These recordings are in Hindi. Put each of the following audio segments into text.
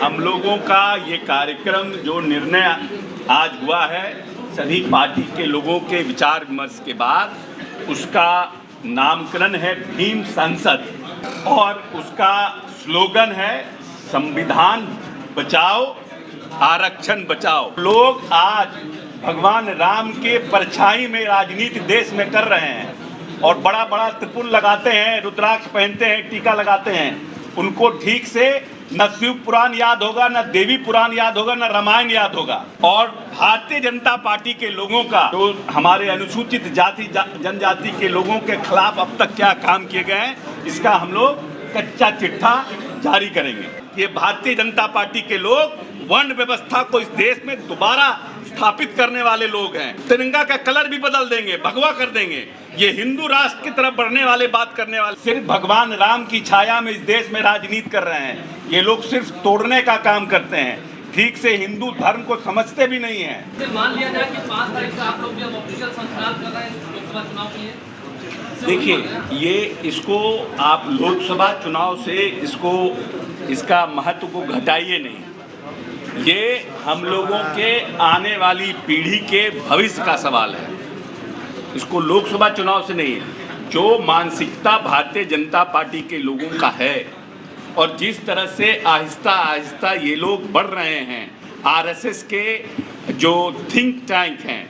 हम लोगों का ये कार्यक्रम जो निर्णय आज हुआ है सभी पार्टी के लोगों के विचार विमर्श के बाद, उसका नामकरण है भीम संसद और उसका स्लोगन है संविधान बचाओ आरक्षण बचाओ। लोग आज भगवान राम के परछाई में राजनीति देश में कर रहे हैं और बड़ा बड़ा त्रिपुल लगाते हैं, रुद्राक्ष पहनते हैं, टीका लगाते हैं। उनको ठीक से न शिव पुराण याद होगा, न देवी पुराण याद होगा, न रामायण याद होगा। और भारतीय जनता पार्टी के लोगों का जो हमारे अनुसूचित जाति जनजाति के लोगों के खिलाफ अब तक क्या काम किए गए हैं, इसका हम लोग कच्चा चिट्ठा जारी करेंगे। ये भारतीय जनता पार्टी के लोग वर्ण व्यवस्था को इस देश में दोबारा स्थापित करने वाले लोग हैं। तिरंगा का कलर भी बदल देंगे, भगवा कर देंगे। ये हिंदू राष्ट्र की तरफ बढ़ने वाले बात करने वाले सिर्फ भगवान राम की छाया में इस देश में राजनीति कर रहे हैं। ये लोग सिर्फ तोड़ने का काम करते हैं, ठीक से हिंदू धर्म को समझते भी नहीं है। मान लिया जाए कि 5 तारीख से आप लोग भी ऑफिशियल संचालन कर रहे हैं लोकसभा चुनाव के लिए। देखिए, ये इसको आप लोकसभा चुनाव से इसका महत्व को घटाइए नहीं। ये हम लोगों के आने वाली पीढ़ी के भविष्य का सवाल है, इसको लोकसभा चुनाव से नहीं है। जो मानसिकता भारतीय जनता पार्टी के लोगों का है और जिस तरह से आहिस्ता आहिस्ता ये लोग बढ़ रहे हैं, आरएसएस के जो थिंक टैंक हैं,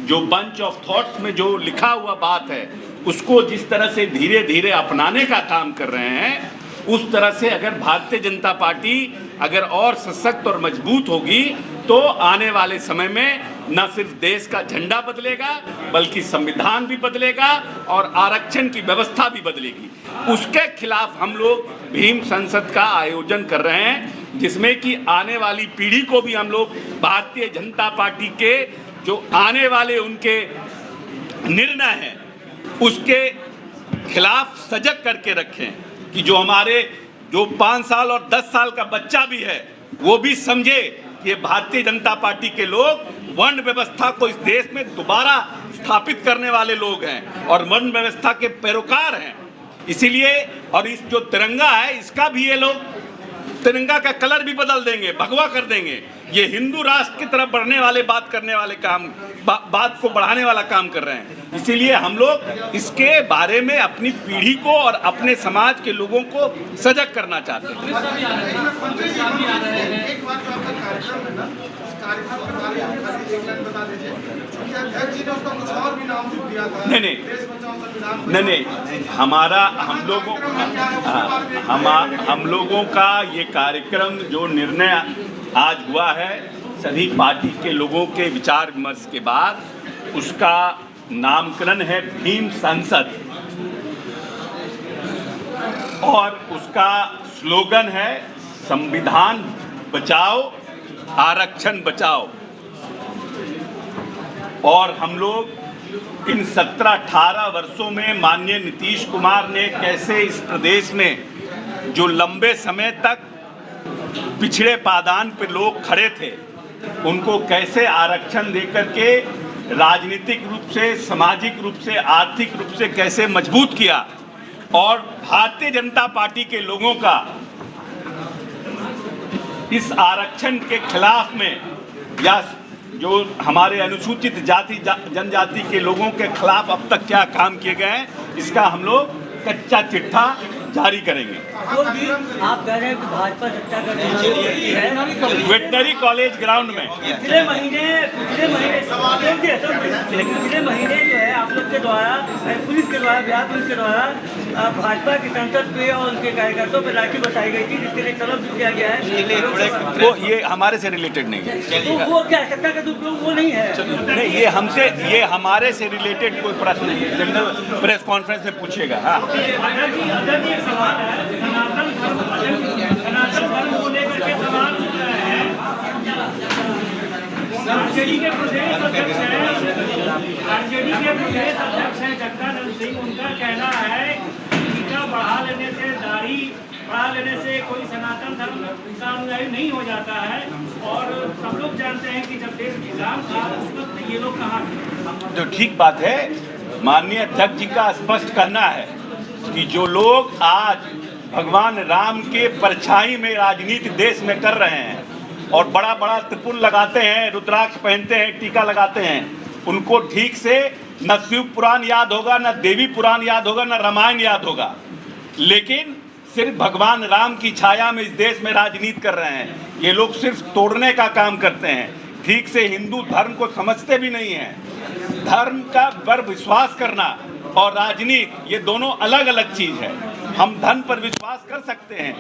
जो बंच ऑफ थॉट्स में जो लिखा हुआ बात है, उसको जिस तरह से धीरे धीरे अपनाने का काम कर रहे हैं, उस तरह से अगर भारतीय जनता पार्टी अगर और सशक्त और मजबूत होगी तो आने वाले समय में न सिर्फ देश का झंडा बदलेगा बल्कि संविधान भी बदलेगा और आरक्षण की व्यवस्था भी बदलेगी। उसके खिलाफ हम लोग भीम संसद का आयोजन कर रहे हैं, जिसमें कि आने वाली पीढ़ी को भी हम लोग भारतीय जनता पार्टी के जो आने वाले उनके निर्णय हैं उसके खिलाफ सजग करके रखें कि जो हमारे जो 5 साल और 10 साल का बच्चा भी है वो भी समझे कि ये भारतीय जनता पार्टी के लोग वर्ण व्यवस्था को इस देश में दोबारा स्थापित करने वाले लोग हैं और वर्ण व्यवस्था के पैरोकार हैं। इसीलिए और इस जो तिरंगा है इसका भी ये लोग तिरंगा का कलर भी बदल देंगे, भगवा कर देंगे। ये हिंदू राष्ट्र की तरफ बढ़ने वाले बात करने वाले काम बात को बढ़ाने वाला काम कर रहे हैं। इसीलिए हम लोग इसके बारे में अपनी पीढ़ी को और अपने समाज के लोगों को सजग करना चाहते हैं। नहीं, हमारा हम लोगों का ये कार्यक्रम जो निर्णय आज हुआ है सभी पार्टी के लोगों के विचार विमर्श के बाद, उसका नामकरण है भीम संसद और उसका स्लोगन है संविधान बचाओ आरक्षण बचाओ। और हम लोग इन 17-18 वर्षों में माननीय नीतीश कुमार ने कैसे इस प्रदेश में जो लंबे समय तक पिछड़े पायदान पे लोग खड़े थे उनको कैसे आरक्षण देकर के राजनीतिक रूप से, सामाजिक रूप से, आर्थिक रूप से कैसे मजबूत किया। और भारतीय जनता पार्टी के लोगों का इस आरक्षण के खिलाफ में या जो हमारे अनुसूचित जाति जनजाति के लोगों के खिलाफ अब तक क्या काम किए गए हैं, इसका हम लोग कच्चा चिट्ठा जारी करेंगे। आप कह रहे हैं कि भाजपा सत्ता का वेटनरी कॉलेज ग्राउंड में पिछले महीने जो है आप लोग के द्वारा पुलिस के द्वारा, बिहार पुलिस के द्वारा भाजपा की संसद पे और उनके कार्यकर्ताओं पे लाठी बरसाई गई थी, जिसके लिए तलब किया गया है। वो ये हमारे से रिलेटेड नहीं है। तो वो क्या सत्ता का दुरुपयोग वो नहीं है? नहीं, ये हमारे से रिलेटेड कोई प्रश्न नहीं है। जनरल प्रेस कॉन्फ्रेंस में पूछिएगा। हाँ, सवाल है सनातन धर्म को लेकर के सवाल उठ रहा है। आरजेडी के प्रदेश अध्यक्ष हैं जगदानंद सिंह, उनका कहना है टीका बढ़ा लेने से, दाढ़ी बढ़ा लेने से कोई सनातन धर्म का अनुयायी नहीं हो जाता है। और सब लोग जानते हैं कि जब देश निजाम था उस वक्त ये लोग कहाँ थे। तो ठीक बात है, माननीय अध्यक्ष जी का स्पष्ट कहना है कि जो लोग आज भगवान राम के परछाई में राजनीति देश में कर रहे हैं और बड़ा बड़ा त्रिपुल लगाते हैं, रुद्राक्ष पहनते हैं, टीका लगाते हैं, उनको ठीक से न शिव पुराण याद होगा, न देवी पुराण याद होगा, न रामायण याद होगा, लेकिन सिर्फ भगवान राम की छाया में इस देश में राजनीति कर रहे हैं। ये लोग सिर्फ तोड़ने का काम करते हैं, ठीक से हिंदू धर्म को समझते भी नहीं हैं। धर्म का पर विश्वास करना और राजनीति ये दोनों अलग अलग चीज़ है। हम धन पर विश्वास कर सकते हैं,